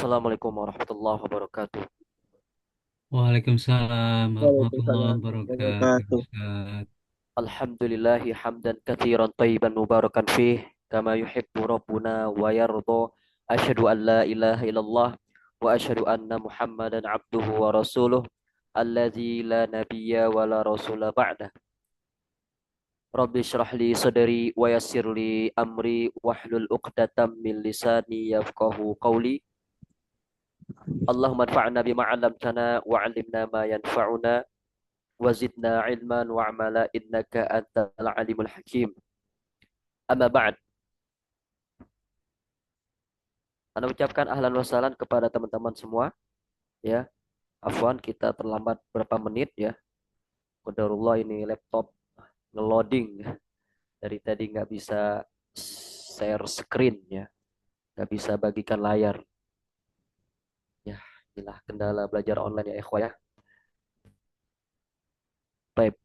Assalamualaikum warahmatullahi wabarakatuh. Waalaikumsalam warahmatullahi Waalaikumsalam wabarakatuh, wabarakatuh. Ustaz. Alhamdulillahi hamdan katsiran tayyiban mubarakan fih kama yuhibbu rabbuna wa yarda. Asyhadu an la ilaha illallah wa asyhadu anna Muhammadan abduhu wa rasuluh alladzi la nabiyya wa la rasula ba'da. Rabbi shrah li sadri wa yassir li amri wahlul 'uqdatam min lisani yafqahu qawli. Allahumma anfa'na bima 'allamtana wa 'allimna ma yanfa'una wazidna ilman wa amala innaka antal alimul hakim. Amma ba'd. Anda ucapkan ahlan wa sahlan kepada teman-teman semua ya. Afwan kita terlambat berapa menit ya. Qadarullah ini laptop ngeloading dari tadi nggak bisa share screen ya, nggak bisa bagikan layar. Ya, inilah kendala belajar online ya ikhwah ya. Baik,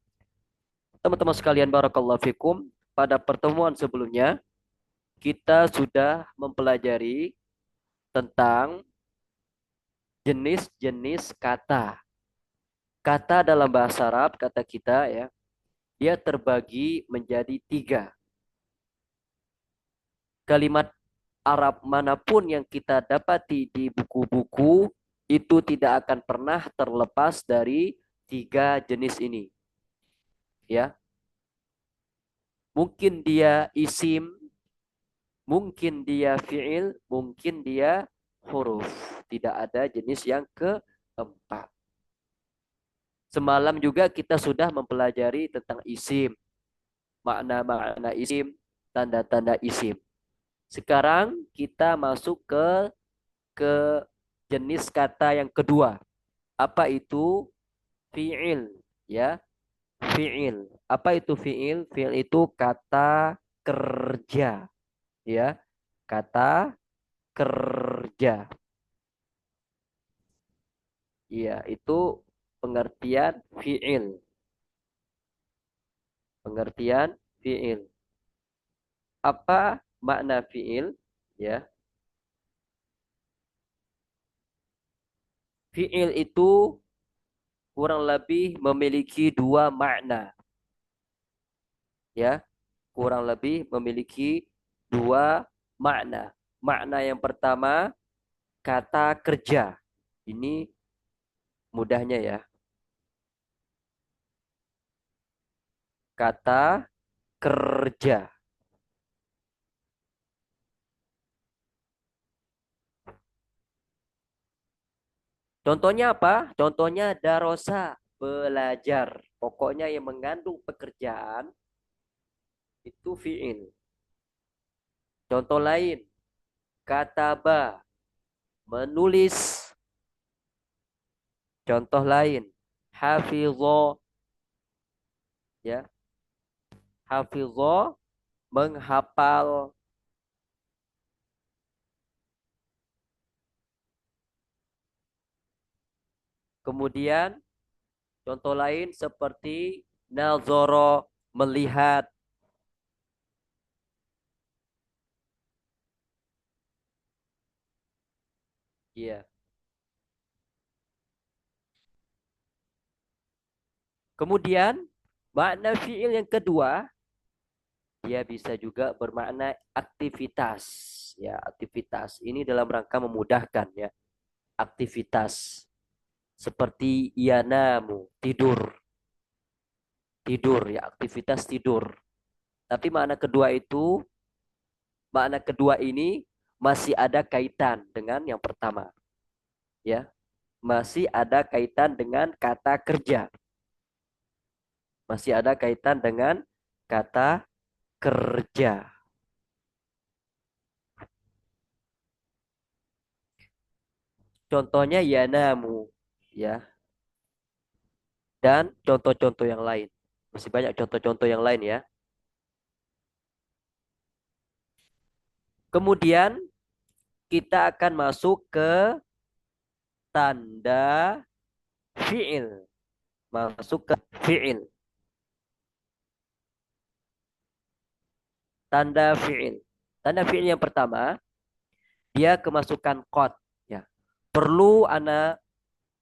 teman-teman sekalian barakallahu fikum. Pada pertemuan sebelumnya kita sudah mempelajari tentang jenis-jenis kata. Kata dalam bahasa Arab, kata kita ya, dia terbagi menjadi tiga. Kalimat Arab manapun yang kita dapati di buku-buku, itu tidak akan pernah terlepas dari tiga jenis ini. Ya, mungkin dia isim, mungkin dia fi'il, mungkin dia huruf. Tidak ada jenis yang keempat. Semalam juga kita sudah mempelajari tentang isim, makna-makna isim, tanda-tanda isim. Sekarang kita masuk ke jenis kata yang kedua. Apa itu fi'il? Ya, fi'il. Apa itu fi'il? Fi'il itu kata kerja. Ya, kata kerja. Iya, itu pengertian fi'il. Pengertian fi'il. Apa makna fi'il? Ya, fi'il itu kurang lebih memiliki dua makna. Ya, kurang lebih memiliki dua makna. Makna yang pertama, kata kerja. Ini mudahnya ya. Kata kerja. Contohnya apa? Contohnya darosa, belajar. Pokoknya yang mengandung pekerjaan itu fi'il. Contoh lain, kataba, menulis. Contoh lain, hafizho, ya, hafizho, menghafal. Kemudian contoh lain seperti nazoro, melihat. Iya. Kemudian makna fi'il yang kedua, dia bisa juga bermakna aktivitas. Ya, aktivitas. Ini dalam rangka memudahkan ya. Aktivitas seperti yanamu, tidur. Tidur ya, aktivitas tidur. Tapi makna kedua ini masih ada kaitan dengan yang pertama, ya. Masih ada kaitan dengan kata kerja. Masih ada kaitan dengan kata kerja. Contohnya yanamu, ya. Dan contoh-contoh yang lain. Masih banyak contoh-contoh yang lain ya. Kemudian kita akan masuk ke tanda fi'il. Masuk ke fi'il. Tanda fi'il. Tanda fi'il yang pertama, dia kemasukan qad. Ya. Perlu Ana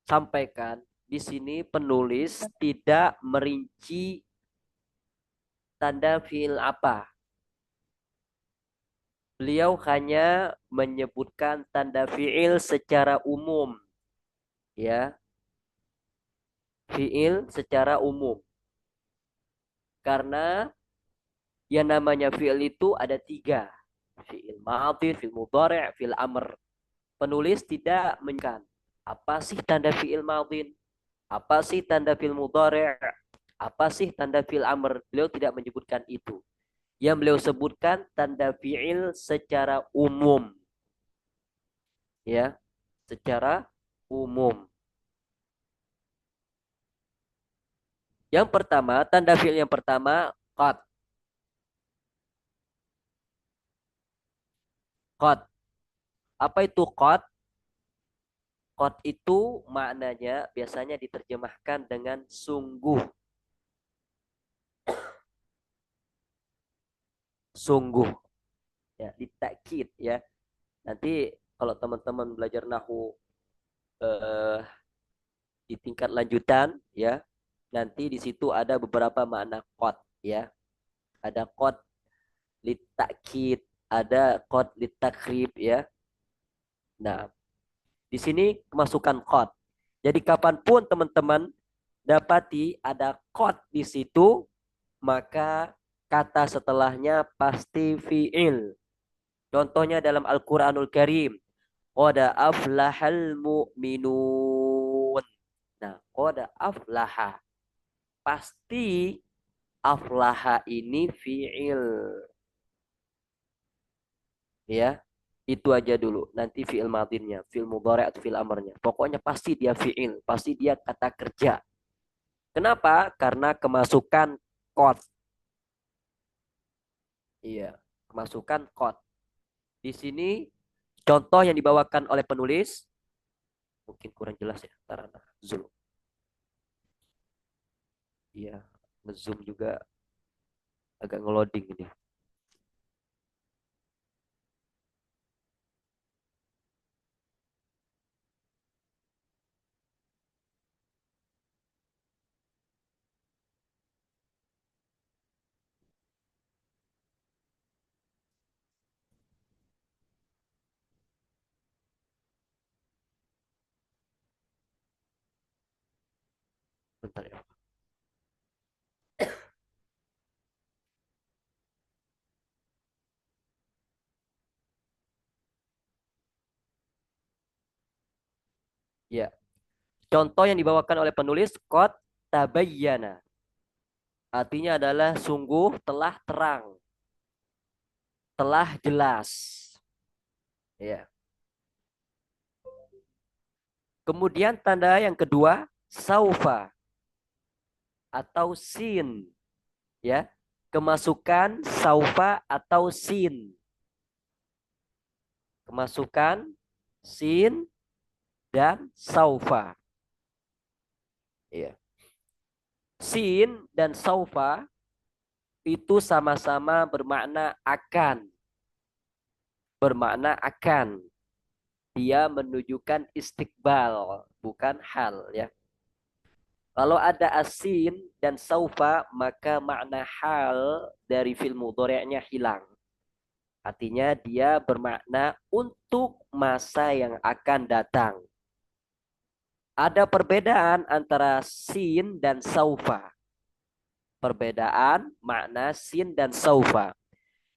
sampaikan di sini penulis tidak merinci tanda fiil apa. Beliau hanya menyebutkan tanda fiil secara umum, ya, fiil secara umum. Karena yang namanya fiil itu ada tiga, fiil madhi, fiil mudhari', fiil amr. Penulis tidak menyebutkan apa sih tanda fiil madhi, apa sih tanda fiil mudhari', apa sih tanda fiil amr. Beliau tidak menyebutkan itu. Yang beliau sebutkan tanda fiil secara umum, ya, secara umum. Yang pertama, tanda fiil yang pertama qad. Qad. Apa itu qad? Qad itu maknanya biasanya diterjemahkan dengan sungguh. Sungguh, ya, ditakkid, ya. Nanti kalau teman-teman belajar nahu eh, di tingkat lanjutan, ya, nanti di situ ada beberapa makna qad, ya. Ada qad litakid, ada qad litakrib, ya. Nah, di sini kemasukan qad. Jadi kapanpun teman-teman dapati ada qad di situ, maka kata setelahnya pasti fi'il. Contohnya dalam Al-Quranul Karim. Qad aflahal mu'minun. Nah, qad aflaha. Pasti aflaha ini fi'il. Ya, itu aja dulu. Nanti fi'il madinnya, fi'il mudhari' atau fi'il amrnya. Pokoknya pasti dia fi'il, pasti dia kata kerja. Kenapa? Karena kemasukan qad. Iya, kemasukan qad. Di sini contoh yang dibawakan oleh penulis mungkin kurang jelas ya, karena zoom. Iya, ngezoom juga agak ngeloading ini. Bentar ya. Ya, contoh yang dibawakan oleh penulis qad tabayyana. Artinya adalah sungguh telah terang, telah jelas. Ya. Kemudian tanda yang kedua, saufa atau sin, ya. Kemasukan saufa atau sin. Kemasukan sin dan saufa. Ya. Sin dan saufa itu sama-sama bermakna akan. Bermakna akan. Dia menunjukkan istiqbal, bukan hal, ya. Kalau ada asin dan saufa, maka makna hal dari fil mudhari'nya hilang. Artinya dia bermakna untuk masa yang akan datang. Ada perbedaan antara sin dan saufa. Perbedaan makna sin dan saufa.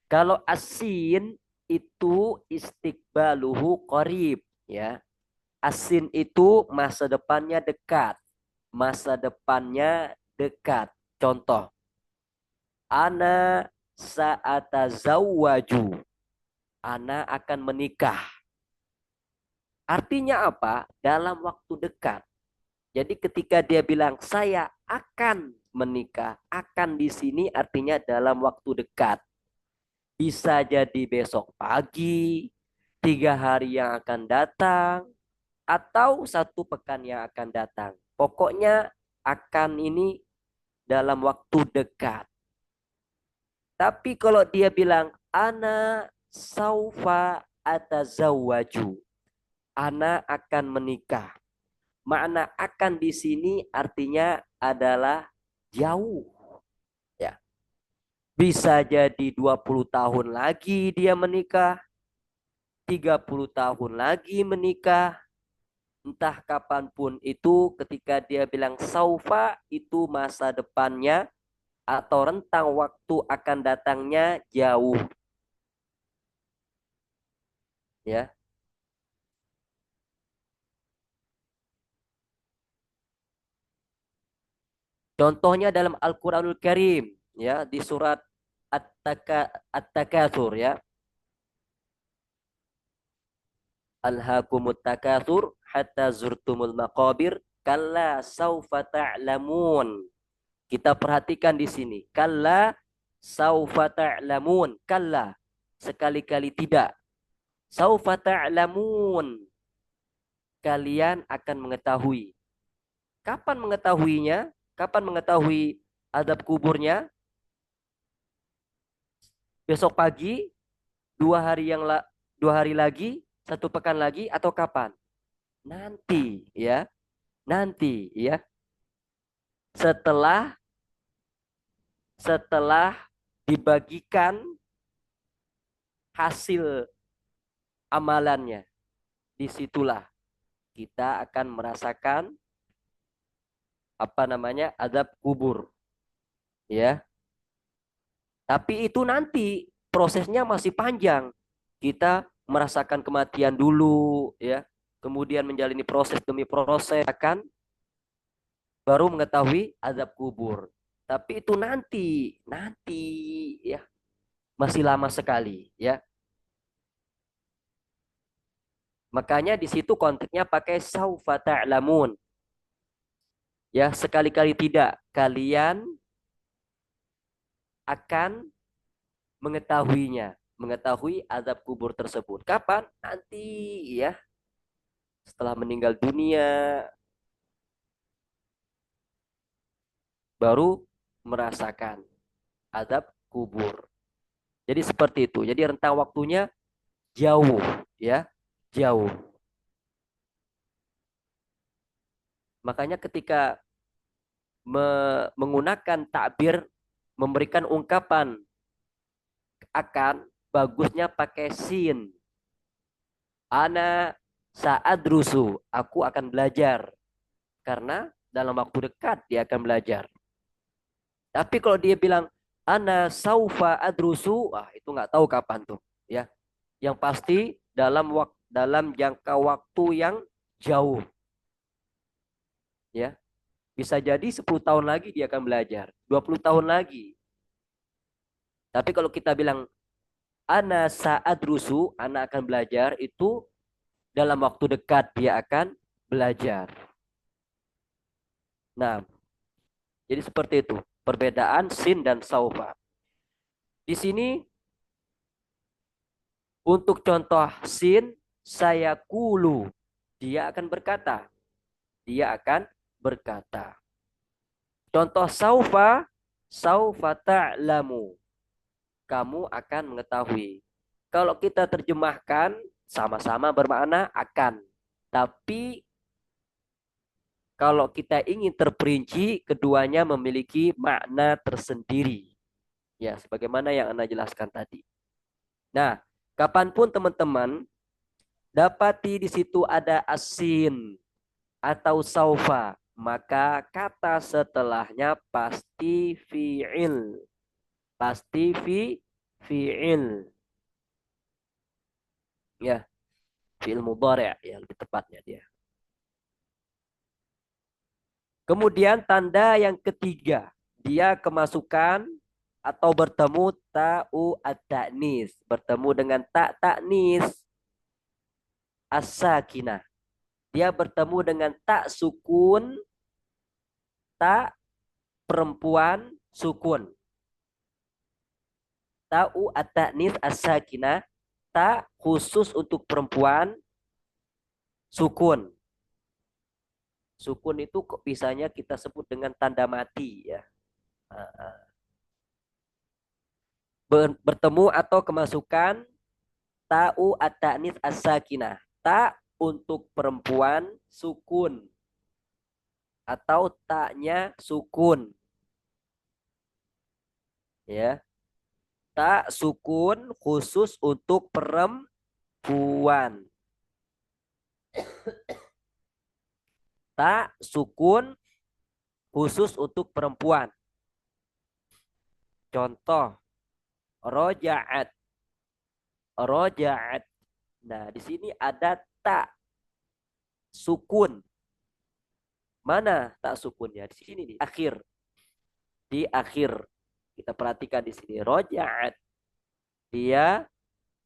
Kalau asin itu istiqbaluhu qarib, ya. Asin itu masa depannya dekat. Masa depannya dekat. Contoh, ana sa'atazawwaju. Ana akan menikah. Artinya apa? Dalam waktu dekat. Jadi ketika dia bilang saya akan menikah, akan di sini artinya dalam waktu dekat. Bisa jadi besok pagi, 3 hari yang akan datang, atau 1 pekan yang akan datang. Pokoknya akan ini dalam waktu dekat. Tapi kalau dia bilang ana saufa atazawwaju. Ana akan menikah. Makna akan di sini artinya adalah jauh. Ya. Bisa jadi 20 tahun lagi dia menikah, 30 tahun lagi menikah, entah kapanpun itu ketika dia bilang saufa itu masa depannya atau rentang waktu akan datangnya jauh ya. Contohnya dalam Al-Qur'anul Karim ya di surat At-Takatsur ya. Alhaakumut takatsur hatta zurtumul maqabir kalla saufa ta'lamun. Kita perhatikan di sini. Kalla saufa ta'lamun. Kalla. Sekali-kali tidak. Saufa ta'lamun. Kalian akan mengetahui. Kapan mengetahuinya? Kapan mengetahui adab kuburnya? Besok pagi, 2 hari dua hari lagi, 1 pekan lagi, atau kapan? Nanti, ya. Nanti, ya. Setelah setelah dibagikan hasil amalannya, disitulah kita akan merasakan apa namanya azab kubur, ya. Tapi itu nanti prosesnya masih panjang. Kita merasakan kematian dulu, ya. Kemudian menjalani proses demi proses akan baru mengetahui azab kubur. Tapi itu nanti, nanti ya, masih lama sekali, ya. Makanya di situ konteksnya pakai saufa ta'lamun. Ya, sekali-kali tidak kalian akan mengetahuinya, mengetahui azab kubur tersebut. Kapan? Nanti ya, setelah meninggal dunia baru merasakan azab kubur. Jadi seperti itu. Jadi rentang waktunya jauh ya, jauh. Makanya ketika menggunakan takbir memberikan ungkapan akan bagusnya pakai sin. Ana saat rusu, aku akan belajar. Karena dalam waktu dekat dia akan belajar. Tapi kalau dia bilang ana saufa adrusu, itu nggak tahu kapan tuh, ya. Yang pasti dalam jangka waktu yang jauh, ya. Bisa jadi 10 tahun lagi dia akan belajar, 20 tahun lagi. Tapi kalau kita bilang ana saat rusu, ana akan belajar, itu dalam waktu dekat dia akan belajar. Nah, jadi seperti itu perbedaan sin dan saufa. Di sini untuk contoh sin, saya kulu. Dia akan berkata. Dia akan berkata. Contoh saufa, saufa ta'lamu. Kamu akan mengetahui. Kalau kita terjemahkan, sama-sama bermakna akan. Tapi kalau kita ingin terperinci, keduanya memiliki makna tersendiri. Ya, sebagaimana yang Anda jelaskan tadi. Nah, kapanpun teman-teman dapati di situ ada asin atau saufa, maka kata setelahnya pasti fi'il. Pasti fi'il. Ya, fi'il mudhari' ya lebih tepatnya dia. Kemudian tanda yang ketiga, dia kemasukan atau bertemu ta'u at-ta'nis, bertemu dengan tak ta'nis as-sakinah. Dia bertemu dengan tak sukun, tak perempuan sukun. Ta'u at-ta'nis as-sakinah, tak khusus untuk perempuan sukun. Sukun itu kok bisanya kita sebut dengan tanda mati ya. Bertemu atau kemasukan ta'u at-ta'nis as-sakinah. Tak untuk perempuan sukun atau taknya sukun. Ya, tak sukun khusus untuk perempuan. Tak sukun khusus untuk perempuan. Contoh, rojaat. Rojaat. Nah, di sini ada tak sukun. Mana tak sukunnya? Di sini di akhir. Di akhir. Kita perhatikan di sini. Rojaat. Dia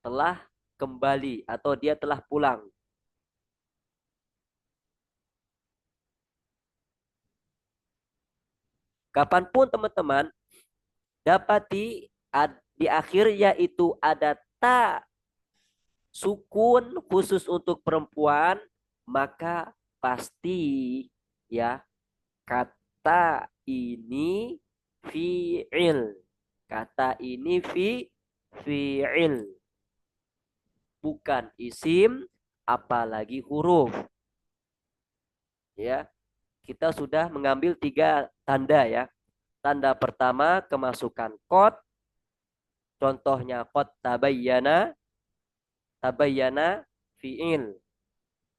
telah kembali atau dia telah pulang. Kapanpun teman-teman dapati di akhir yaitu ada tak sukun khusus untuk perempuan, maka pasti ya kata ini fi'il. Kata ini fi'il. Bukan isim apalagi huruf. Ya, kita sudah mengambil 3 tanda ya. Tanda pertama kemasukan qad. Contohnya qad tabayyana. Tabayyana fi'il.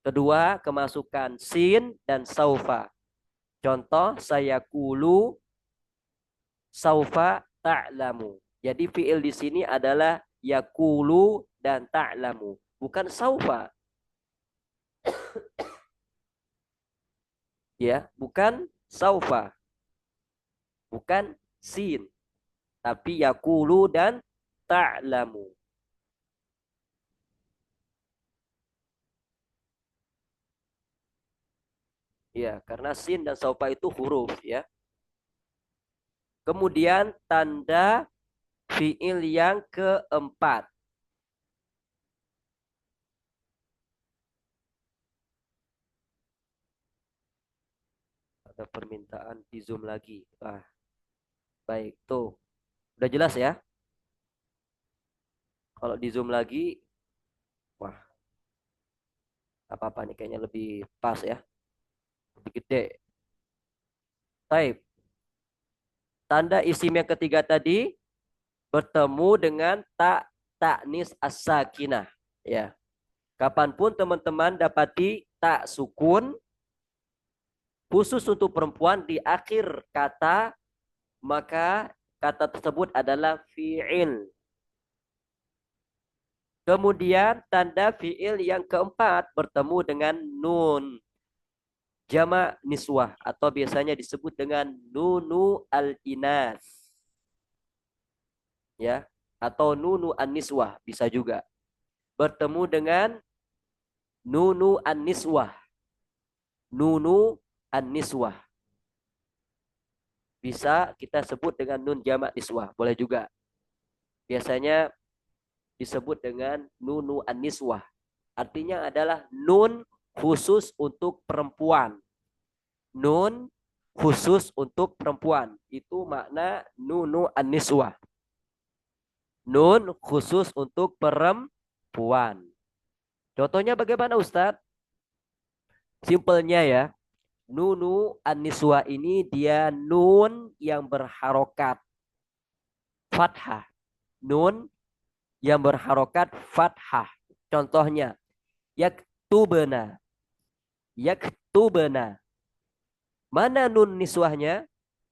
Kedua, kemasukan sin dan saufa. Contoh, saya kulu saufa ta'lamu. Jadi fi'il di sini adalah yakulu dan ta'lamu. Bukan saufa. Ya, bukan saufa. Bukan sin. Tapi yakulu dan ta'lamu. Ya, karena sin dan saufa itu huruf ya. Kemudian tanda fiil yang keempat. Ada permintaan di Zoom lagi. Ah, baik, tuh. Udah jelas ya? Kalau di Zoom lagi, wah, apa-apa nih kayaknya lebih pas ya. Lebih gede. Taib. Tanda isim yang ketiga tadi bertemu dengan taknis as-sakinah. Ya. Kapanpun teman-teman dapati tak sukun khusus untuk perempuan di akhir kata, maka kata tersebut adalah fi'il. Kemudian tanda fi'il yang keempat bertemu dengan nun. Jama' niswah atau biasanya disebut dengan nunu al-inas. Ya, atau nunu an-niswah bisa juga. Bertemu dengan nunu an-niswah. Nunu an-niswah. Bisa kita sebut dengan nun jamak niswah, boleh juga. Biasanya disebut dengan nunu an-niswah. Artinya adalah nun khusus untuk perempuan. Nun khusus untuk perempuan. Itu makna nunu an-niswah. Nun khusus untuk perempuan. Contohnya bagaimana Ustadz? Simpelnya ya. Nunu an-niswah ini dia nun yang berharokat fathah. Nun yang berharokat fathah. Contohnya, yaktubena. Yaktubena. Mana nun niswahnya?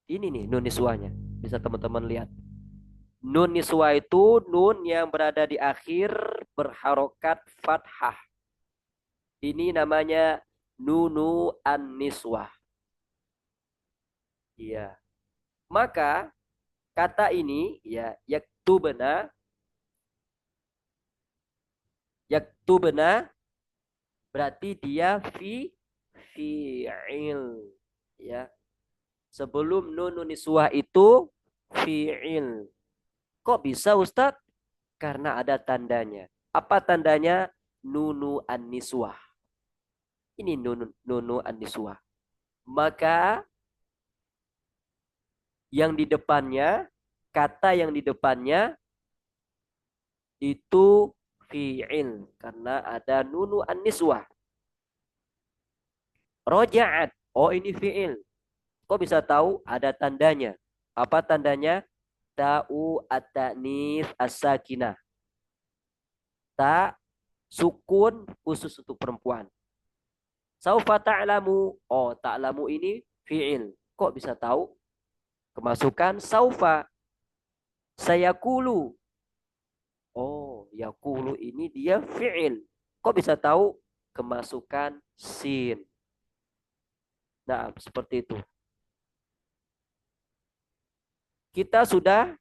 Ini nih nun niswahnya. Bisa teman-teman lihat. Nun niswah itu nun yang berada di akhir berharokat fathah. Ini namanya nunu an-niswah. Iya. Maka kata ini ya yaktubena berarti dia fi'il ya. Sebelum nunun niswah itu fi'il. Kok bisa Ustadz? Karena ada tandanya. Apa tandanya? Nunu an-niswah. Ini nunu an-niswah. Maka yang di depannya, kata yang di depannya itu fi'il. Karena ada nunu an-niswah. Roja'at. Oh, ini fi'il. Kok bisa tahu? Ada tandanya. Apa tandanya? Ta'u at-ta'nits as-sakinah. Ta sukun khusus untuk perempuan. Saufa ta'lamu. Oh, ta'lamu ini fi'il. Kok bisa tahu? Kemasukan saufa. Sayakulu. Oh, yakulu ini dia fi'il. Kok bisa tahu? Kemasukan sin. Nah, seperti itu. Kita sudah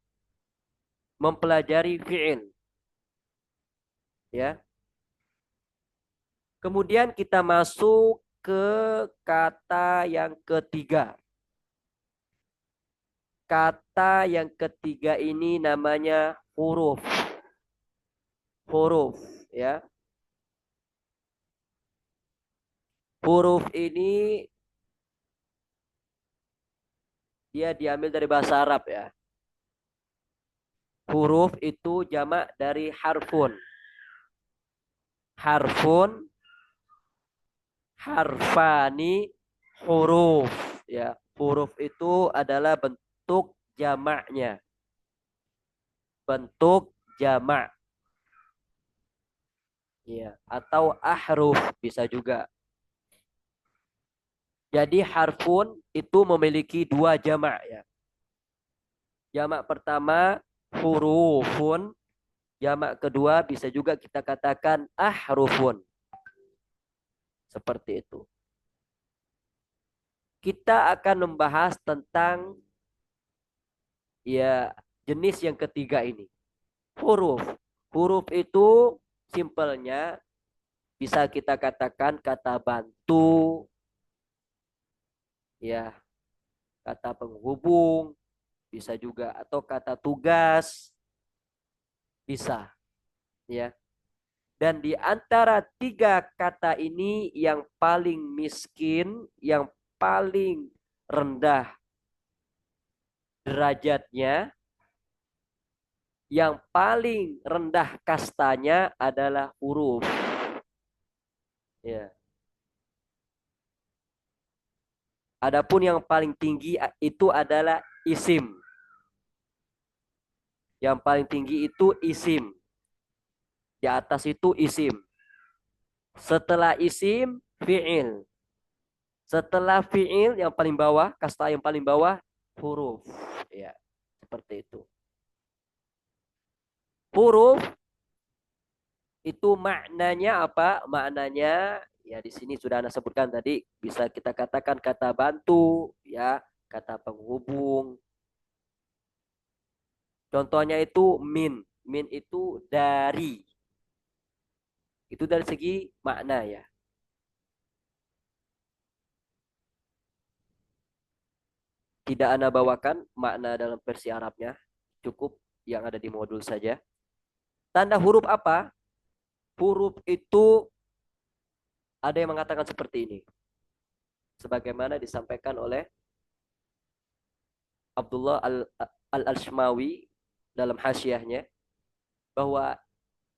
mempelajari fi'il, ya. Kemudian kita masuk ke kata yang ketiga. Kata yang ketiga ini namanya huruf. Huruf, ya. Huruf ini dia diambil dari bahasa Arab, ya. Huruf itu jamak dari harfun. Harfun, harfani, huruf, ya. Huruf itu adalah bentuk jamaknya. Bentuk jamak, ya, atau ahruf bisa juga. Jadi harfun itu memiliki dua jamak, ya. Jamak pertama hurufun, jamak kedua bisa juga kita katakan ahrufun. Seperti itu. Kita akan membahas tentang, ya, jenis yang ketiga ini. Huruf. Huruf itu simpelnya bisa kita katakan kata bantu, ya, kata penghubung, bisa juga, atau kata tugas, bisa, ya. Dan di antara tiga kata ini yang paling miskin, yang paling rendah derajatnya, yang paling rendah kastanya adalah huruf. Ya. Adapun yang paling tinggi itu adalah isim. Yang paling tinggi itu isim. Di atas itu isim. Setelah isim, fi'il. Setelah fi'il yang paling bawah, kasta yang paling bawah, huruf. Ya, seperti itu. Huruf itu maknanya apa? Maknanya, ya, di sini sudah Anda sebutkan tadi, bisa kita katakan kata bantu, ya, kata penghubung. Contohnya itu min. Min itu dari. Itu dari segi makna, ya. Tidak Anda bawakan makna dalam versi Arabnya. Cukup yang ada di modul saja. Tanda huruf apa? Huruf itu ada yang mengatakan seperti ini. Sebagaimana disampaikan oleh Abdullah al-Ashmawi dalam hasyiahnya, bahwa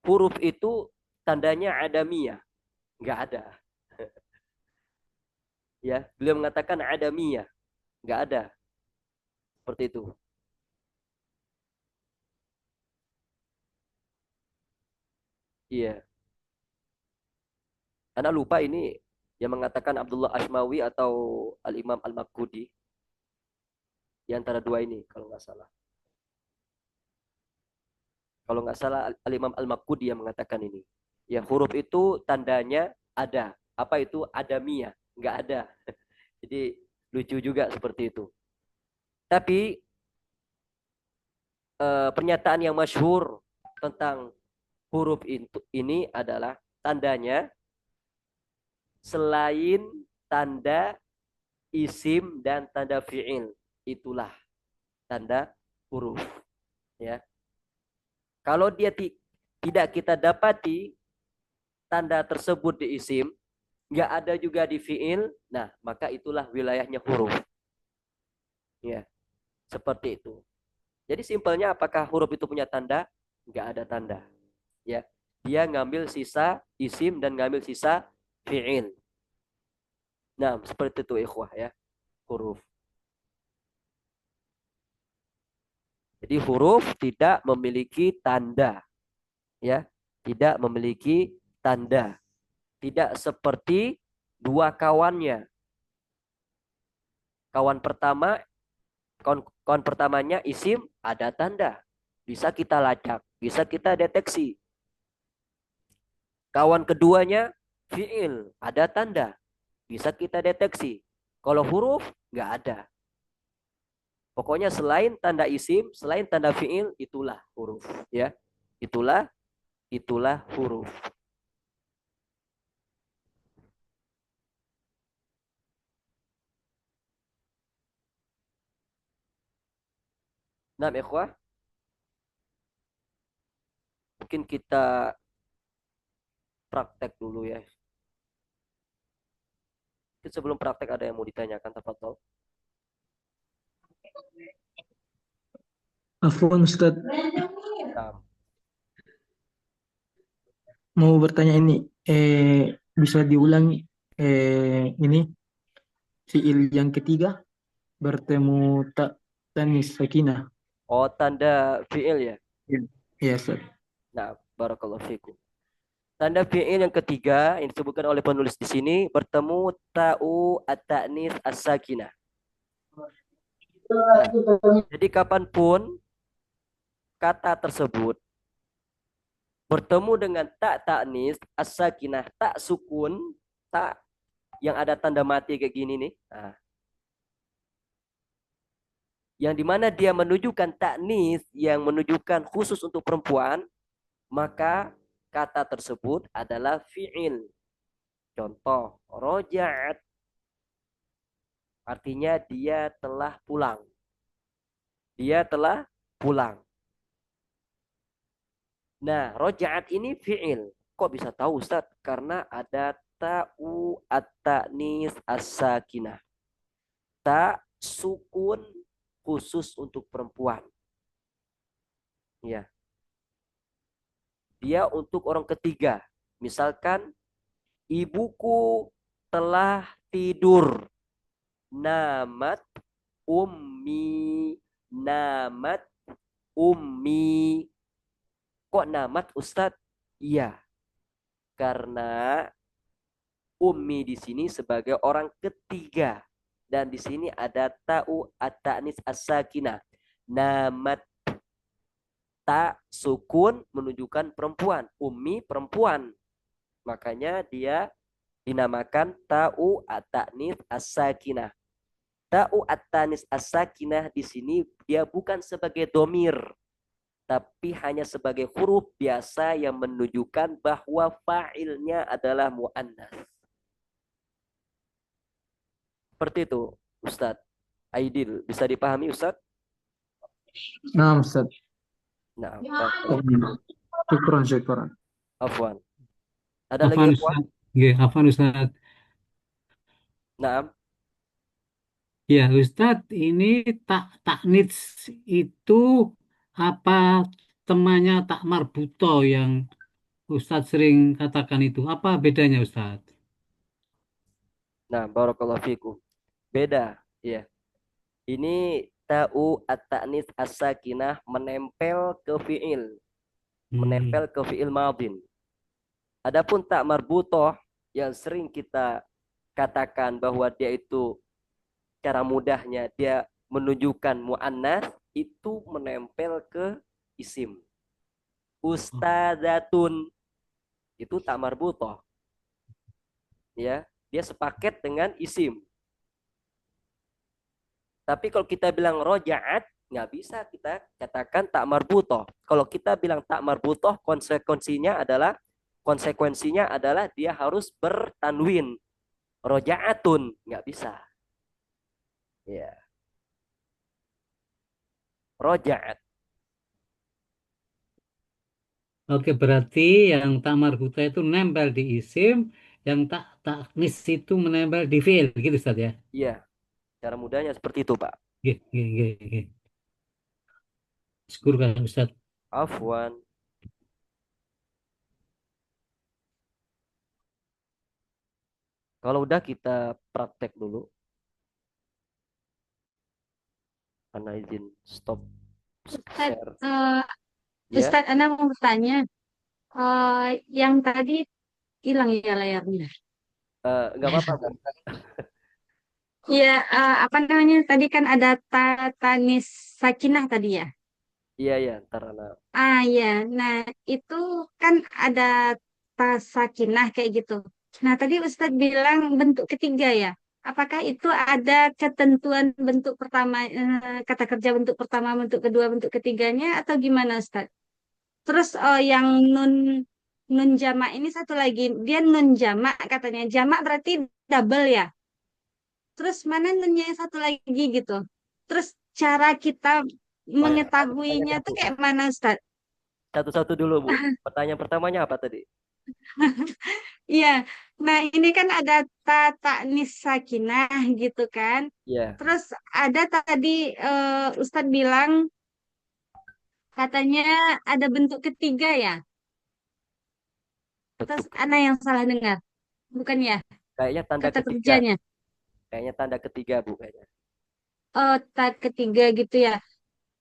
huruf itu tandanya adamiyah. Nggak ada. Ya, beliau mengatakan adamiyah. Nggak ada. Seperti itu. Iya. Anak lupa ini yang mengatakan Abdullah Ashmawi atau Al-Imam Al-Makudi. Di antara dua ini, kalau nggak salah. Kalau nggak salah Al-Imam Al-Makudi yang mengatakan ini. Ya, huruf itu tandanya ada. Apa itu adamiyah? Nggak ada. Jadi lucu juga seperti itu. Tapi pernyataan yang masyhur tentang huruf itu ini adalah tandanya selain tanda isim dan tanda fi'il, itulah tanda huruf, ya. Kalau dia tidak kita dapati tanda tersebut di isim, nggak ada juga di fi'il, nah maka itulah wilayahnya huruf, ya, seperti itu. Jadi simpelnya, apakah huruf itu punya tanda? Nggak ada tanda, ya. Dia ngambil sisa isim dan ngambil sisa fi'il. Nah, seperti itu ikhwah ya, huruf. Jadi huruf tidak memiliki tanda ya, tidak memiliki tanda. Tidak seperti dua kawannya. Kawan pertama, kawan pertamanya isim ada tanda. Bisa kita lacak, bisa kita deteksi. Kawan keduanya fiil ada tanda, bisa kita deteksi. Kalau huruf nggak ada. Pokoknya selain tanda isim, selain tanda fiil, itulah huruf. Ya, itulah itulah huruf. Nah, ikhwah, mungkin kita praktek dulu ya. Mungkin sebelum praktek ada yang mau ditanyakan, tafadhol. Afwan Ustadz, Nah, mau bertanya ini, bisa diulangi ini fiil yang ketiga bertemu tak tanis sakinah. oh, tanda fiil ya. Ya, ya Ustadz. Nah, barakallahu fikum. Tanda fiil yang ketiga yang disebutkan oleh penulis di sini bertemu ta'u at-ta'nis as-sakinah. Nah, jadi kapanpun kata tersebut bertemu dengan tak ta'nis as-sakinah, tak sukun, tak yang ada tanda mati kayak gini nih. Nah, yang dimana dia menunjukkan taknis yang menunjukkan khusus untuk perempuan, maka kata tersebut adalah fi'il. Contoh, roja'at artinya dia telah pulang. Dia telah pulang. Nah, roja'at ini fi'il. Kok bisa tahu Ustaz? Karena ada ta'u at-ta'nis as-sakinah. Tak sukun khusus untuk perempuan. Ya, dia untuk orang ketiga. Misalkan ibuku telah tidur. Namat ummi. Namat ummi. Kok namat Ustadz? Iya, karena ummi di sini sebagai orang ketiga. Dan di sini ada ta'u at-ta'nis as-sakinah. Namat tak sukun menunjukkan perempuan. Ummi perempuan. Makanya dia dinamakan ta'u at-ta'nis as-sakinah. Ta'u at-ta'nis as-sakinah di sini dia bukan sebagai domir, tapi hanya sebagai huruf biasa yang menunjukkan bahwa fa'ilnya adalah mu'annas. Seperti itu, Ustadz Aidil. Bisa dipahami, Ustadz? Nah, Ustadz. Nah, Syukran, syukran. afwan. Ada lagi Afan ikhwah? Ustaz. Nggih, Afan Ustaz. Nah, Ya, Ustadz, ini tak taknits itu apa temannya tak marbuto yang Ustadz sering katakan itu? Apa bedanya Ustadz? nah, barakallahu fikum. Beda, ya. Ini ta'u at-ta'nis as-sakinah menempel ke fi'il, Hmm. menempel ke fi'il madin. Adapun tak marbutoh yang sering kita katakan bahwa dia itu cara mudahnya dia menunjukkan mu'annas itu menempel ke isim. Ustadzatun itu tak marbutoh ya. Dia sepaket dengan isim. Tapi kalau kita bilang rojaat nggak bisa kita katakan tak marbutoh. Kalau kita bilang tak marbutoh konsekuensinya adalah dia harus bertanwin. Rojaatun nggak bisa. Ya, rojaat. Oke, berarti yang tak marbuto itu nempel di isim, yang tak taknis itu menempel di fiil, gitu Ustadz ya? Iya, cara mudahnya seperti itu, Pak. Nggih, nggih, nggih, nggih. Syukur kan Ustadz. Afwan. Kalau udah kita praktek dulu. Karena izin stop Ustadz, share. Ya, Ustadz, Anda mau bertanya, yang tadi hilang ya layarnya. nggak apa-apa, Bu. Iya, apa namanya? Tadi kan ada Tanis Sakinah tadi ya. Iya, iya, ntar anak. Ah ya, nah itu kan ada tas sakinah kayak gitu. Nah tadi Ustadz bilang bentuk ketiga ya. Apakah itu ada ketentuan bentuk pertama, kata kerja bentuk pertama, bentuk kedua, bentuk ketiganya atau gimana Ustadz? Terus yang nun nun jamak ini satu lagi, dia nun jamak katanya. Jamak berarti double ya. Terus mana nunnya yang satu lagi gitu. Terus cara kita Oh ya, mengetahuinya tuh satu. kayak mana Ustadz? Satu-satu dulu, Bu. Pertanyaan pertamanya apa tadi? Iya, nah ini kan ada ta'nis sakinah gitu kan. Iya, Terus ada tadi Ustadz bilang katanya ada bentuk ketiga ya. Terus bentuk. Ana yang salah dengar, bukan ya? Kayaknya tanda Kata ketiga. kerjanya. Kayaknya tanda ketiga, Bu, kayaknya. Oh, tak ketiga gitu ya.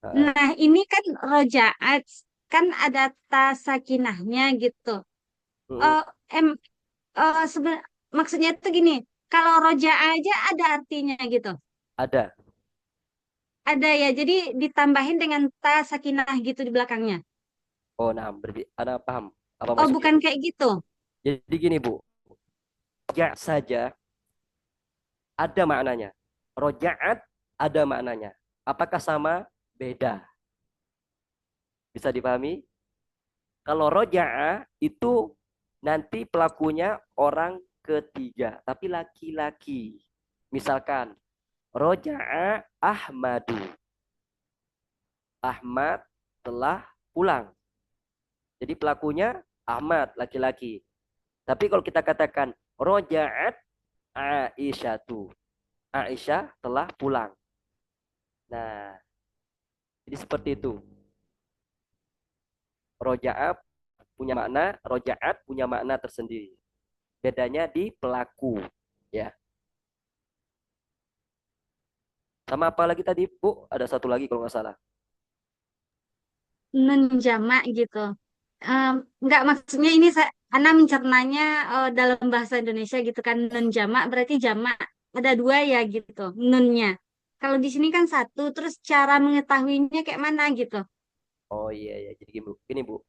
Heeh. Nah ini kan rojaat, kan ada ta sakinahnya gitu. Mm-mm. Oh, em, maksudnya tuh gini, kalau roja aja ada artinya gitu. Ada. Ada ya, jadi ditambahin dengan ta sakinah gitu di belakangnya. Oh, nah, berarti Anda paham apa Oh, maksudnya. bukan kayak gitu. Jadi gini, Bu. Ya saja ada maknanya. Rojaat ada maknanya. Apakah sama? Beda. Bisa dipahami? Kalau roja'a itu nanti pelakunya orang ketiga, tapi laki-laki. Misalkan, roja'a Ahmadu. Ahmad telah pulang. Jadi pelakunya Ahmad, laki-laki. Tapi kalau kita katakan, roja'at Aisyatu. Aisyah telah pulang. Nah, jadi seperti itu. Rojaat punya makna, rojaat punya makna tersendiri. Bedanya di pelaku, ya. Sama apa lagi tadi, Bu? Ada satu lagi kalau nggak salah. Nun jamak gitu. Em, Enggak maksudnya ini Ana mencernanya dalam bahasa Indonesia gitu kan. Nun jamak berarti jamak. Ada dua ya gitu nunnya. Kalau di sini kan satu, terus cara mengetahuinya kayak mana gitu. Oh iya, ya. Jadi gini, Bu. Gini, Bu.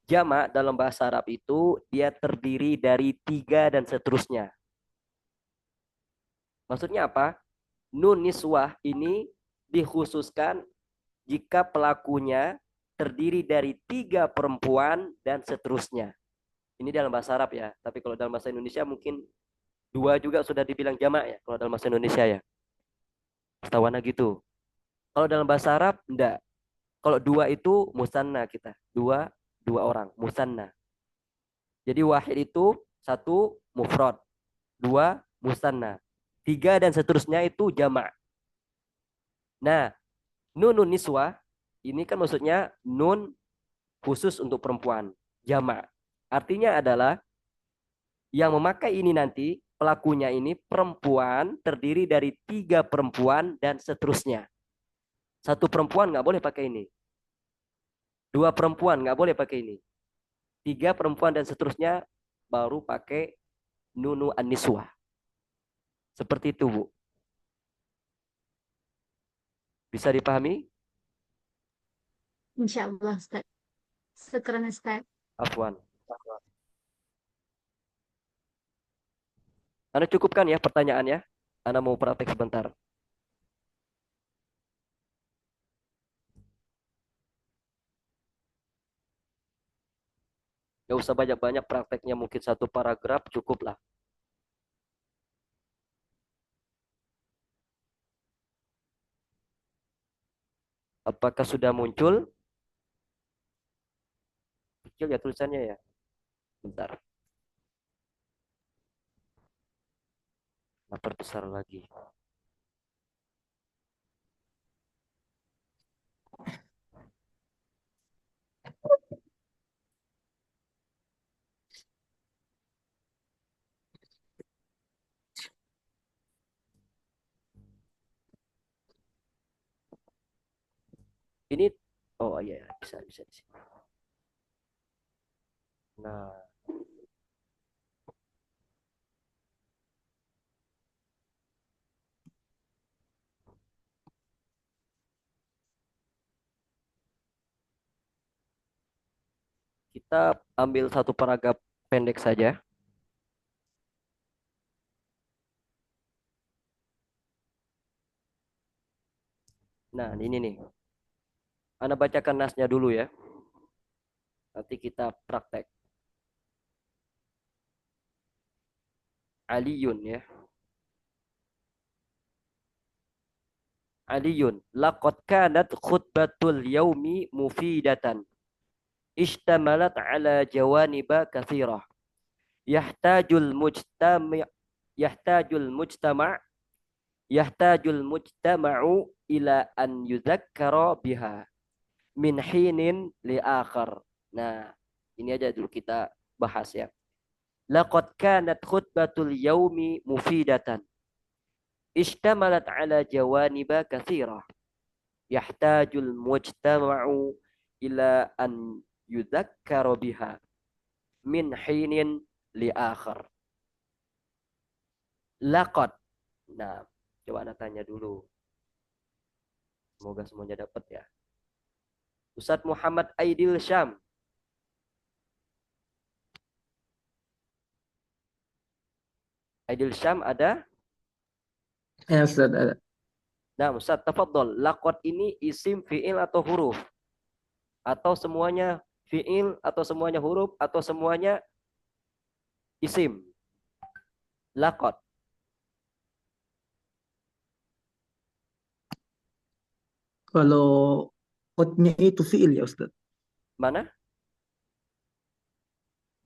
Jamak dalam bahasa Arab itu dia terdiri dari tiga dan seterusnya. Maksudnya apa? Nun niswah ini dikhususkan jika pelakunya terdiri dari tiga perempuan dan seterusnya. Ini dalam bahasa Arab ya. Tapi kalau dalam bahasa Indonesia mungkin dua juga sudah dibilang jamak ya. Kalau dalam bahasa Indonesia ya. Setahuana gitu. Kalau dalam bahasa Arab, enggak. Kalau dua itu musanna kita. Dua orang. Musanna. Jadi wahid itu satu mufrad. Dua musanna. Tiga dan seterusnya itu jamak. Nah, nunun niswa ini kan maksudnya nun khusus untuk perempuan. Jamak. Artinya adalah yang memakai ini nanti pelakunya ini perempuan terdiri dari tiga perempuan dan seterusnya. Satu perempuan nggak boleh pakai ini. Dua perempuan nggak boleh pakai ini. Tiga perempuan dan seterusnya baru pakai nunu an-niswah. Seperti itu, Bu. Bisa dipahami? Insya Allah Ustaz. Syukran Ustaz. Afwan. Anda cukupkan ya pertanyaannya. Anda mau praktek sebentar. Gak usah banyak-banyak prakteknya. Mungkin satu paragraf cukup lah. Apakah sudah muncul? Kecil ya tulisannya ya. Bentar. Nah, perbesar lagi. Ini oh iya bisa bisa di sini. Nah, kita ambil satu paragraf pendek saja. Nah, ini nih. Anda bacakan nasnya dulu ya. Nanti kita praktek. Aliyun ya. Aliyun. Laqad kanat khutbatul yaumi mufidatan. Ishtamalat ala jawaniba kathirah. Yahtajul mujtami' yahtajul mujtama' yahtajul mujtama'u ila an yudzakkara biha min hinin li akhar. Nah, ini aja dulu kita bahas ya. Laqad kanat khutbatul yaumi mufidatan. Ishtamalat ala jawaniba kathirah. Yahtajul mujtama'u ila an yudzakkara biha min hinin li akhar. Laqad. Nah, coba Anda tanya dulu. Semoga semuanya dapat ya. Ustadz Muhammad Aidil Syam. Aidil Syam ada? Ya Ustaz, ada. Nah, Ustadz, tafadhol. Laqad ini isim, fi'il atau huruf? Atau semuanya fi'il, atau semuanya huruf, atau semuanya isim? Laqad. Kalau kodnya itu fiil ya Ustaz. Mana?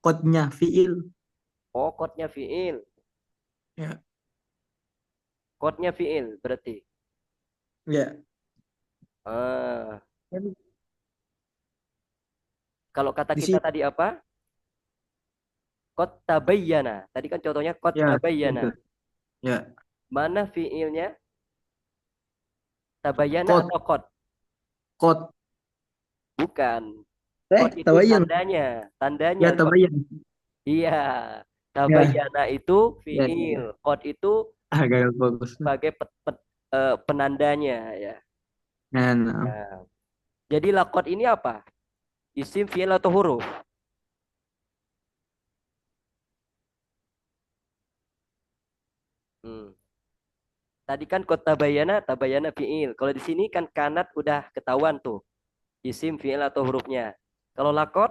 Kodnya fiil. Oh, kodnya fi'il. Ya. Kodnya fi'il berarti. Ya. Ah, kalau kata Di kita sini. tadi apa? Qad tabayyana. Tadi kan contohnya qad Ya. tabayyana. Ustaz. Ya. Mana fi'ilnya? Tabayyana Kod. atau qad? Kod. Bukan. Qad itu Tabayyan. tandanya. Tandanya Ya, qad. tabayyan. Iya. Ya. Tabayyana itu Ya. fi'il. Ya. Qad itu Gagal fokus. sebagai penandanya ya. Nah. Nah, jadi laqad ini apa? Isim, fi'il atau huruf? Hmm. Tadi kan qad tabayyana fi'il. Kalau di sini kan kanat udah ketahuan tuh. Isim, fi'il atau hurufnya. Kalau laqad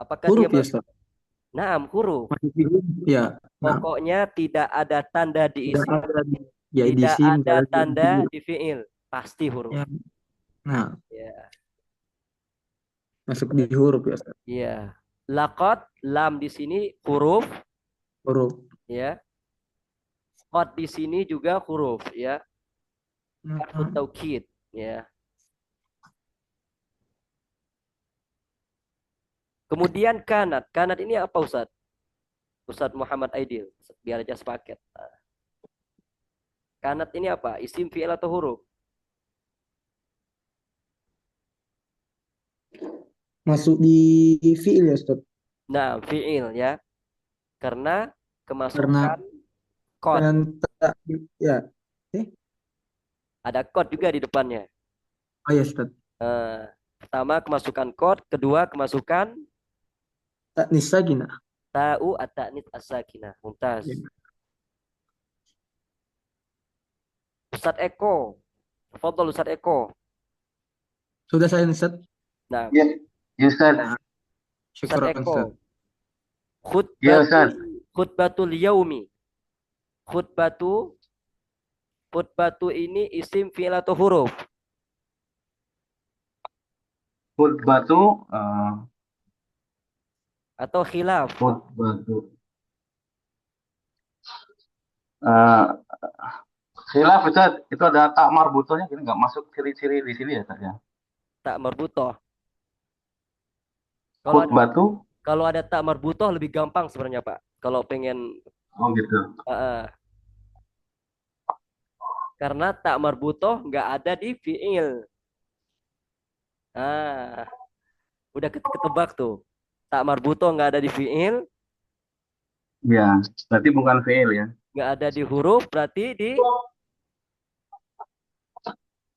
apakah dia Huruf ya Ustaz. Naam, huruf. Masih huruf. Ya. Nah. Pokoknya tidak ada tanda di Tidak isim, ada ya di tidak SIM ada kalau di tanda fiil. di fi'il. Pasti huruf. Ya. Nah, Ya, masuk di huruf ya Ustaz. iya. Laqad, lam di sini huruf, Huruf. ya. Qad di sini juga huruf, ya. Harfu Nah. taukid, ya. Kemudian kanat. Kanat ini apa Ustaz? Ustaz Muhammad Aidil. Biar aja sepaket. Nah, kanat ini apa? Isim, fi'il atau huruf? Masuk di fiil ya Ustaz. Nah, fi'il ya. Karena Karena kemasukan qad. dengan tak ya. Ada qad juga di depannya. Oh ya Ustaz. Pertama kemasukan qad, kedua kemasukan Tak nisagina. ta'u at-ta'nits as-sakinah. Mumtaz. Ya. Ustaz Eko. Fadhol Ustaz Eko. Sudah saya Ustaz. Nah, Ya, ya Ustaz. Nah, Ustaz syukuran Eko. Ustaz. Ya Ustaz. Khutbatul yaumi. Khutbatu ini isim, fi'il atau huruf? Khutbatu, Atau khilaf? khutbatu. Uh, Khilaf Ustaz, itu ada tak marbutohnya, ini nggak masuk ciri-ciri di sini ya Ustaz ya. Tak marbutoh. Khutbatu, Kalau ada tak marbutoh lebih gampang sebenarnya Pak. Kalau pengen oh gitu. Karena tak marbutoh nggak ada di fiil. Ah, udah ketebak tuh. Tak marbutoh nggak ada di fiil, Ya, berarti bukan fiil ya. nggak ada di huruf, berarti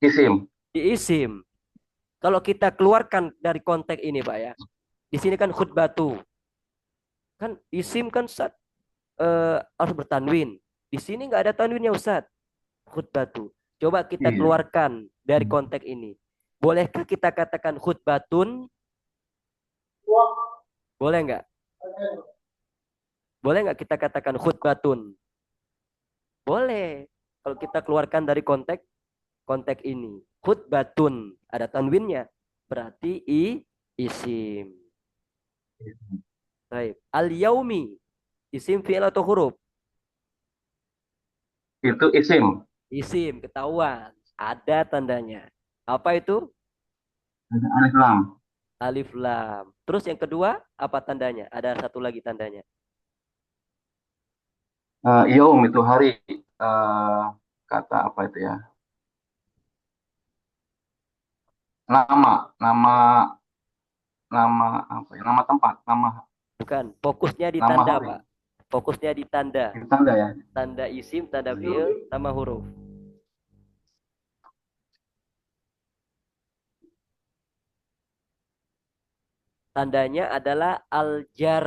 Isim. di isim. Kalau kita keluarkan dari konteks ini, Pak ya. Di sini kan khutbatu. Kan isim kan Ustaz, harus bertanwin. Di sini nggak ada tanwinnya Ustaz. Khutbatu. Coba kita Iya. keluarkan dari konteks ini. Bolehkah kita katakan khutbatun? Boleh nggak? Boleh nggak kita katakan khutbatun? Boleh. Kalau kita keluarkan dari konteks ini. Khutbatun. Ada tanwinnya. Berarti isim. Baik. Al-yaumi. Isim fi'il atau huruf? Itu isim. Isim. Ketahuan. Ada tandanya. Apa itu? Ada alif lam. Alif lam. Terus yang kedua, apa tandanya? Ada satu lagi tandanya. Yaum itu hari. Kata apa itu ya? Nama, nama, nama apa ya? Nama tempat, Bukan. Fokusnya di nama tanda, hari. Pak. Fokusnya di tanda. Itu tanda ya. Tanda isim, tanda fi'il, sama huruf. Tandanya adalah al-jar.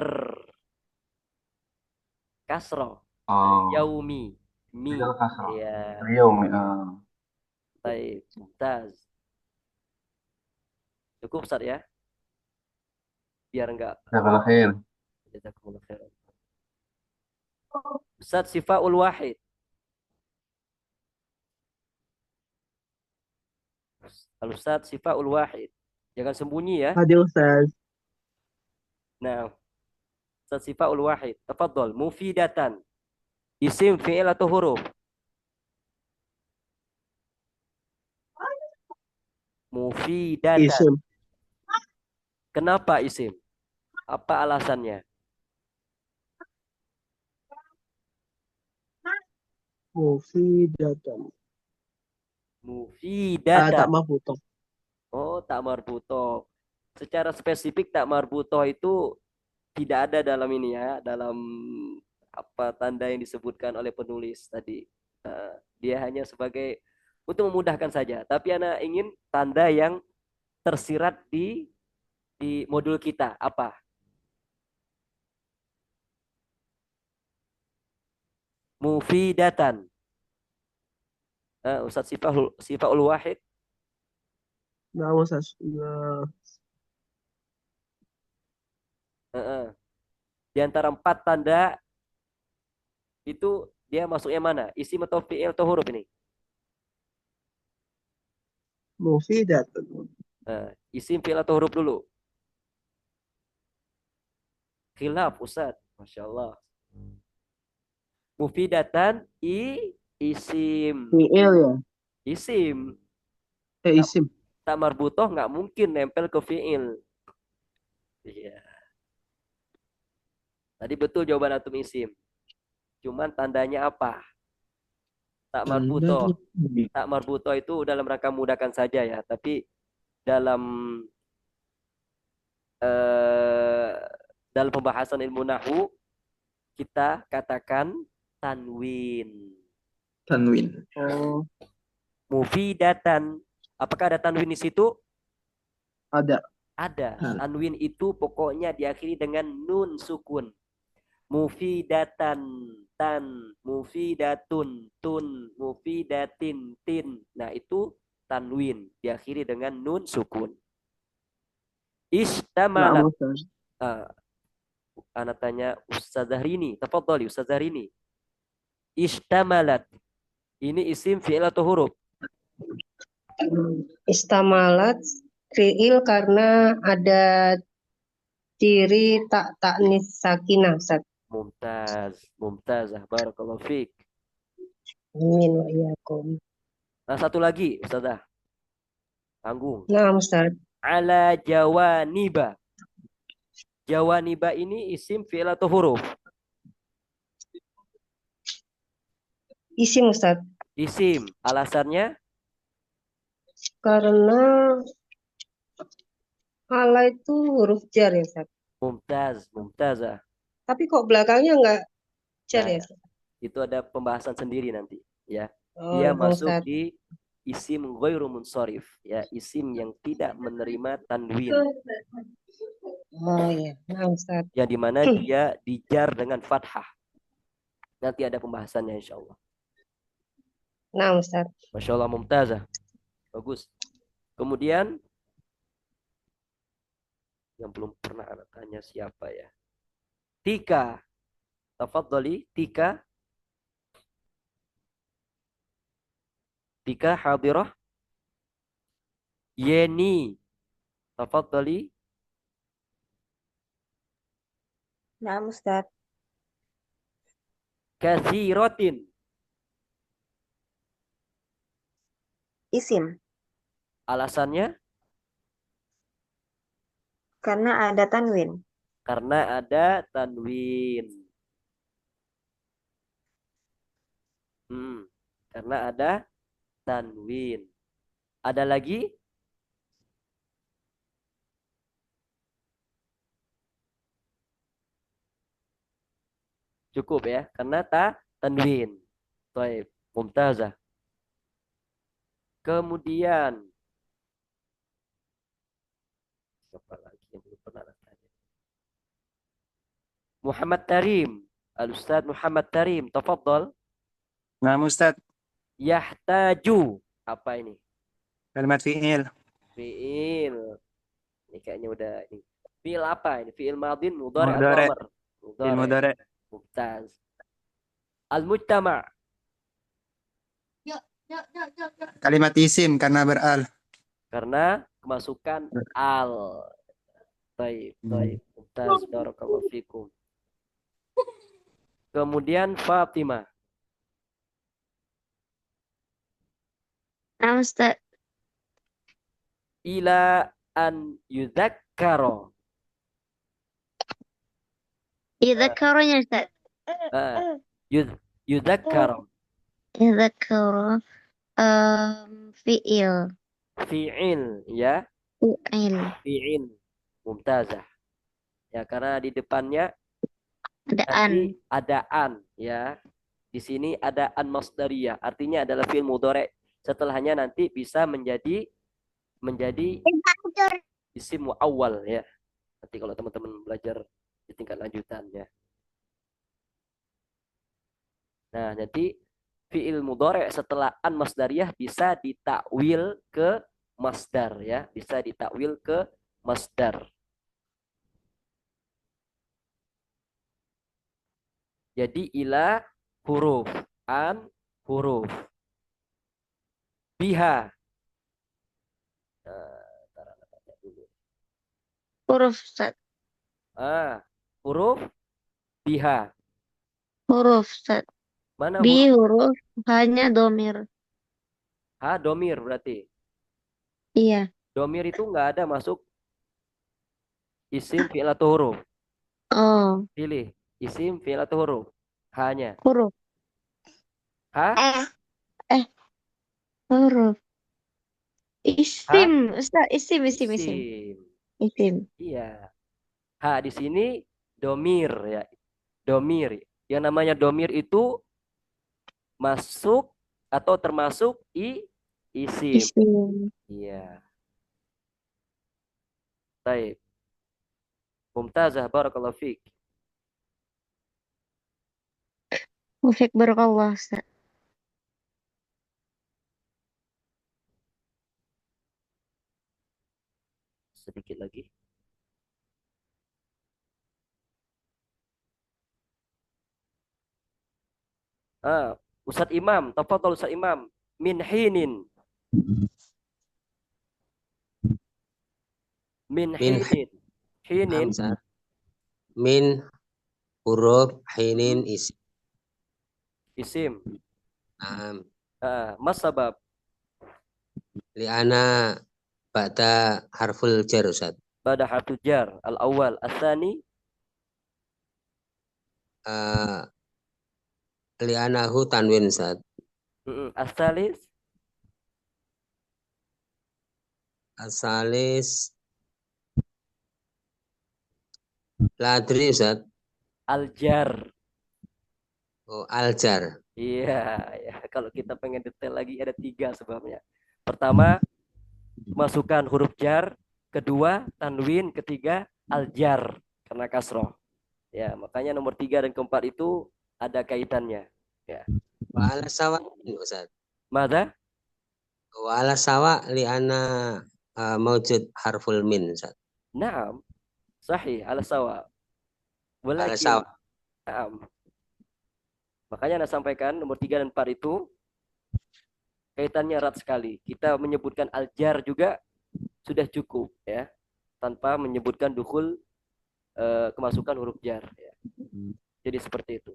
Kasroh. Oh, Yaumi. Mi. itu kasroh. Ya. Yaum. Baik. Mumtaz. Cukup, Ustaz ya? Biar enggak. Jazakallah khair. Jazakumullah khairan. Ustaz sifaul wahid. Kalau Ustaz sifaul wahid. Jangan sembunyi ya. Ada Ustaz. Nah, Ustaz sifaul wahid. Tafadhol. Mufidatan. Isim, fi'il atau huruf? Mufidatan. Isim. Kenapa isim? Apa alasannya? Mufidatan. Tak Mufidatan. marbutoh. Oh, tak marbutoh. Secara spesifik tak marbutoh itu tidak ada dalam ini ya, dalam apa tanda yang disebutkan oleh penulis tadi. Dia hanya sebagai untuk memudahkan saja. Tapi Anda ingin tanda yang tersirat di modul kita apa? Mufidatan. Ustaz Sifaul Wahid. Nah, Ustaz. Nah, Di antara 4 tanda itu dia masuknya mana? Isim atau fi'il atau huruf ini? mufidatan. Isim, fi'il atau huruf dulu? Khilaf Ustaz. Masya Allah. Mufidatan isim. Fi'il ya. Isim. Isim. Tak marbutoh nggak mungkin nempel ke fi'il. Iya. Tadi betul jawaban antum isim. Cuman tandanya apa? Tak marbutoh. Tak marbutoh itu dalam rangka mudahkan saja ya. Tapi dalam eh, dalam pembahasan ilmu nahwu kita katakan tanwin. Tanwin. Oh, Mufidatan. Apakah ada tanwin di situ? ada. Ada. Tanwin itu pokoknya diakhiri dengan nun sukun. Mufidatan, tan, mufidatun, tun, mufidatin, tin. Nah, itu tanwin diakhiri dengan nun sukun. Nah, Istamalat. Ustaz. Anak tanya Ustaz Zahrini. Tafadhali Ustaz Zahrini. Istamalat. Ini isim fi'il atau huruf? Istamalat fi'il karena ada ciri tak taknis sakinah, Ustaz. Mumtaz. Mumtazah. Barakallahu fiik. Amin wa iyyakum. Nah, satu lagi Ustazah. Tanggung. Nah, Ustaz. Ala jawaniba. Jawaniba ini isim fi'il atau huruf? Isim, Ustaz. Isim. Alasannya? Karena ala itu huruf jar ya, Ustaz. Mumtaz. Mumtazah. Tapi kok belakangnya nggak jar Nah, ya, Ustaz? itu ada pembahasan sendiri nanti. Ya. Oh, Dia iya, masuk Ustaz. di isim ghairu munsharif. Ya, isim yang tidak menerima tanwin. Oh iya, nah Ustaz. Yang dimana dia dijar dengan fathah. Nanti ada pembahasannya insya Allah. Nah Ustaz. Masya Allah, mumtazah. Bagus. Kemudian, yang belum pernah anak tanya siapa ya? Tika. Tafadhali, Tika. Tika hadirah. Yeni. Tafadhali. Nah, Ustaz. Kathiratin. Isim. Alasannya? Karena ada tanwin. Karena ada tanwin. Karena ada tanwin. Ada lagi? Cukup ya, karena tanwin. Baik, mumtazah. Kemudian siapa lagi yang belum pernah tanya? Muhammad Tarim. Al-Ustaz Muhammad Tarim, tafadhal. Nah, Ustaz, Yahtaju. Apa ini? kalimat fi'il. Fi'il. Ini kayaknya udah ini. Fi'il apa ini? Fi'il madin, mudhari atau Mudhari. amr? Fi'il mudhari. Mumtaz. Al-mujtama'. Kalimat isim karena beral. Karena kemasukan al. Baik, baik. Mumtaz, barakallahu fikum. Kemudian Fatimah. Nah, Ustaz. Ila an yudzakkaro. Idzakaranya, Ustaz. Yudzakkaro. Idzakara. Fi'il. Fi'il, ya. Fi'il. Fi'il. Mumtazah. Ya, karena di depannya Ada nanti ada an, ya. Di sini ada an masdariyah, artinya adalah fi'il mudhari'. Setelahnya nanti bisa menjadi isim muawwal, ya. Nanti kalau teman-teman belajar di tingkat lanjutan, ya. Nah, nanti fi'il mudhari' setelah an masdariyah bisa ditakwil ke masdar, ya. Bisa ditakwil ke masdar. Jadi ila huruf, an huruf. Biha. huruf, Ustaz. Huruf biha. Huruf, Ustaz. Mana Bi huruf? huruf hanya domir. Domir berarti. Iya. Domir itu nggak ada masuk isim fi'il atau huruf. Oh, Pilih isim fi'il atau huruf. Hanya. huruf. Huruf. Isim, Ustaz. Isim. Isim. Iya. Di sini domir, ya. Domir. Yang namanya domir itu masuk atau termasuk isim. Isim. Iya. Baik. Mumtazah, barakallahu fiik. Mufik barakallah, Ustaz. Sedikit lagi. Ustadz Imam, tafadhol Ustadz Imam. Min hinin. Min hinin. Hinin. Hamzah. Min huruf hinin isim. Isim. Mas sabab. Li'ana ba'da harful jar, Ustaz. Ba'da harful jar. Al-awwal. Al-thani. Li'anahu tanwin, Ustaz. Asalis, Asalis ladri Ustaz. aljar. Oh, aljar. Iya, ya. Kalau kita pengen detail lagi ada 3 sebabnya. Pertama, masukkan huruf jar. Kedua, tanwin. Ketiga, aljar karena kasroh. Ya, makanya nomor 3 dan keempat itu ada kaitannya. Ya. Wa ala sawa Ustaz. Mada? Wa ala sawa li'ana maujud harful min Ustaz. Naam. Sahih, ala sawa. Ala Walakin, sawa. naam. Makanya Anda sampaikan nomor 3 dan 4 itu kaitannya erat sekali. Kita menyebutkan aljar juga sudah cukup ya, tanpa menyebutkan dukul kemasukan huruf jar ya. Jadi seperti itu.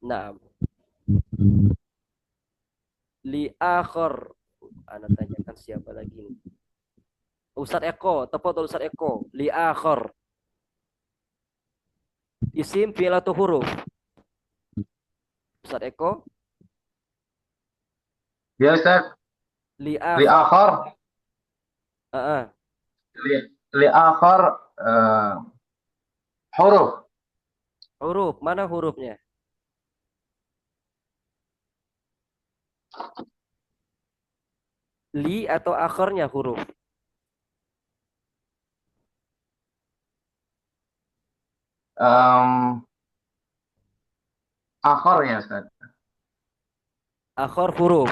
Nah, li akhir. Anda tanyakan siapa lagi nih? Ustadz Eko, tepat Ustadz Eko. Li akhir. Isim fi'il atau huruf? Ustadz Eko? Ya Ustaz, Li li akhir. akhar, Heeh. li akhar huruf. Huruf, mana hurufnya? Li atau akhirnya huruf? Akhar ya Ustaz. Akhir huruf.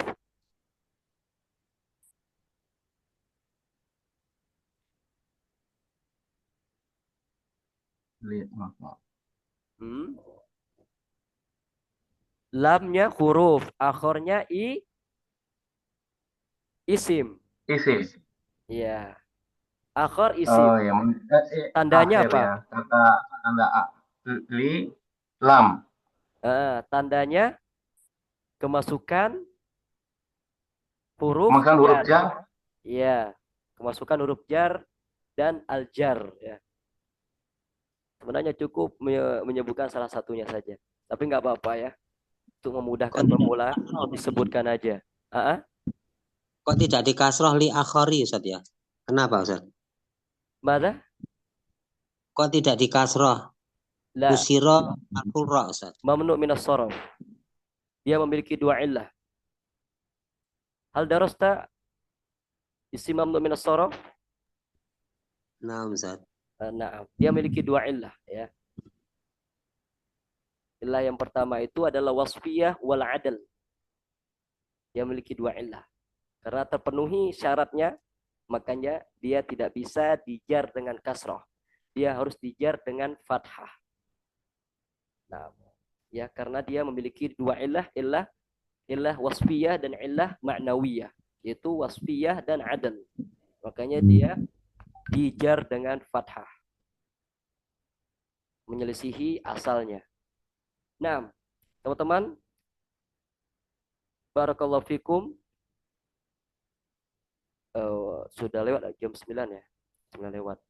Hmm. Lamnya huruf, akhirnya isim. Isim. Ya. Akhir isim. Oh ya, Tandanya akhir apa? ya. Kata tanda li lam. Tandanya kemasukan huruf Kemasukan huruf jar. jar. Iya, kemasukan huruf jar dan aljar ya. Sebenarnya cukup menyebutkan salah satunya saja. Tapi nggak apa-apa ya. Untuk memudahkan pemula disebutkan aja. Kok tidak dikasroh li akhari Ustaz ya? Kenapa Ustaz? Mana? Kok tidak dikasroh? La. Kusiro al-qurra Ustaz. Mamnu minas sorof. Dia memiliki 2 illah. Hal darasta isim mamnu minas sorof? Nah Ustaz. Nah, dia memiliki 2 illah ya. Illah yang pertama itu adalah wasfiyah wal adal. Dia memiliki 2 illah. Karena terpenuhi syaratnya, makanya dia tidak bisa dijar dengan kasroh. Dia harus dijar dengan fathah. Nah, ya karena dia memiliki 2 illah wasfiyah dan illah ma'nawiyah, yaitu wasfiyah dan adal. Makanya dia dijar dengan fathah, menyelisihi asalnya. Nah, teman-teman, barakallahu fikum. Sudah lewat jam 9 ya. 9 lewat.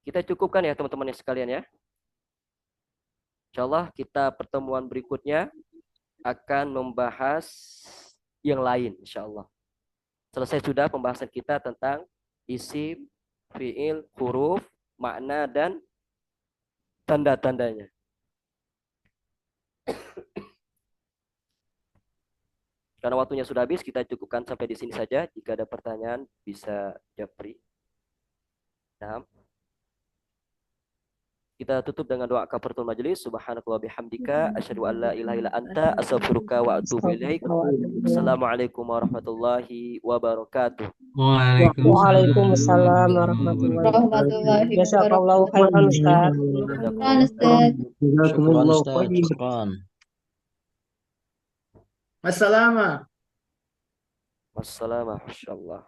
Kita cukupkan ya teman-teman sekalian ya. Insyaallah kita pertemuan berikutnya akan membahas yang lain insyaallah. Selesai sudah pembahasan kita tentang isim, fiil, huruf, makna dan tanda-tandanya. Karena waktunya sudah habis, kita cukupkan sampai di sini saja. Jika ada pertanyaan bisa japri. Nah, kita tutup dengan doa kafaratul majelis. Subhanakallah bihamdika asyhadu an la ilaha illa anta astaghfiruka wa atubu ilaik. Assalamualaikum warahmatullahi wabarakatuh. Waalaikumsalam warahmatullahi wabarakatuh. Jazakallahu khairan Ustaz. Jazakumullahu khairan. Syukran. Assalamualaikum. Wassalamu insyaallah.